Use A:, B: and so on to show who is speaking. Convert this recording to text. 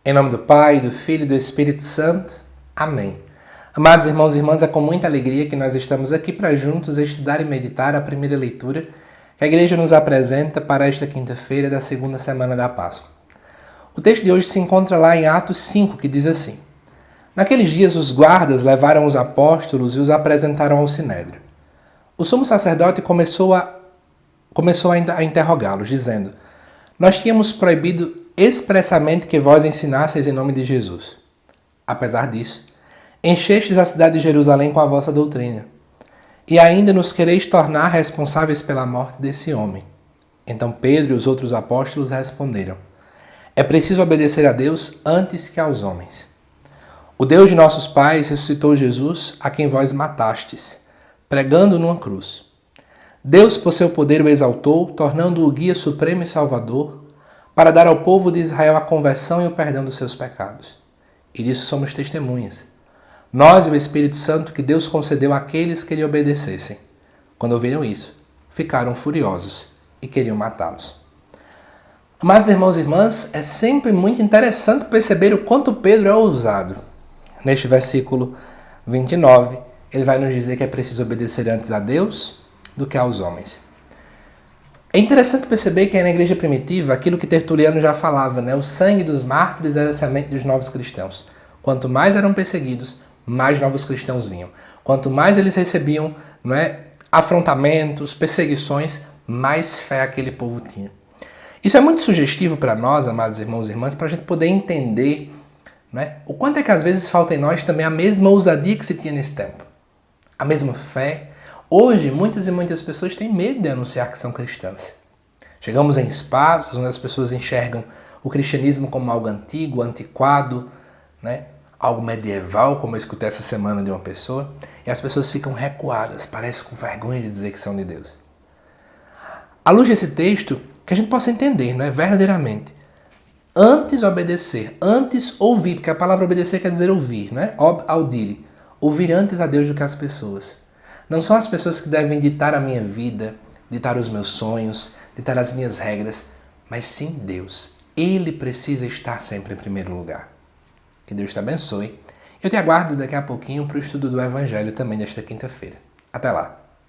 A: Em nome do Pai, do Filho e do Espírito Santo. Amém. Amados irmãos e irmãs, é com muita alegria que nós estamos aqui para juntos estudar e meditar a primeira leitura que a Igreja nos apresenta para esta quinta-feira da segunda semana da Páscoa. O texto de hoje se encontra lá em Atos 5, que diz assim: Naqueles dias os guardas levaram os apóstolos e os apresentaram ao Sinédrio. O sumo sacerdote começou ainda a interrogá-los, dizendo: Nós tínhamos proibido expressamente que vós ensinasseis em nome de Jesus. Apesar disso, enchestes a cidade de Jerusalém com a vossa doutrina, e ainda nos quereis tornar responsáveis pela morte desse homem. Então Pedro e os outros apóstolos responderam: É preciso obedecer a Deus antes que aos homens. O Deus de nossos pais ressuscitou Jesus, a quem vós matastes, pregando numa cruz. Deus, por seu poder, o exaltou, tornando-o guia supremo e salvador, para dar ao povo de Israel a conversão e o perdão dos seus pecados. E disso somos testemunhas. Nós e o Espírito Santo que Deus concedeu àqueles que lhe obedecessem. Quando ouviram isso, ficaram furiosos e queriam matá-los. Amados irmãos e irmãs, é sempre muito interessante perceber o quanto Pedro é ousado. Neste versículo 29, ele vai nos dizer que é preciso obedecer antes a Deus do que aos homens. É interessante perceber que na igreja primitiva, aquilo que Tertuliano já falava, o sangue dos mártires era a semente dos novos cristãos. Quanto mais eram perseguidos, mais novos cristãos vinham. Quanto mais eles recebiam afrontamentos, perseguições, mais fé aquele povo tinha. Isso é muito sugestivo para nós, amados irmãos e irmãs, para a gente poder entender o quanto é que às vezes falta em nós também a mesma ousadia que se tinha nesse tempo. A mesma fé. Hoje, muitas e muitas pessoas têm medo de anunciar que são cristãs. Chegamos em espaços onde as pessoas enxergam o cristianismo como algo antigo, antiquado, algo medieval, como eu escutei essa semana de uma pessoa, e as pessoas ficam recuadas, parecem com vergonha de dizer que são de Deus. À luz desse texto, que a gente possa entender, verdadeiramente, antes obedecer, antes ouvir, porque a palavra obedecer quer dizer ouvir, ob audire, ouvir antes a Deus do que as pessoas. Não são as pessoas que devem ditar a minha vida, ditar os meus sonhos, ditar as minhas regras, mas sim Deus. Ele precisa estar sempre em primeiro lugar. Que Deus te abençoe. Eu te aguardo daqui a pouquinho para o estudo do Evangelho também nesta quinta-feira. Até lá!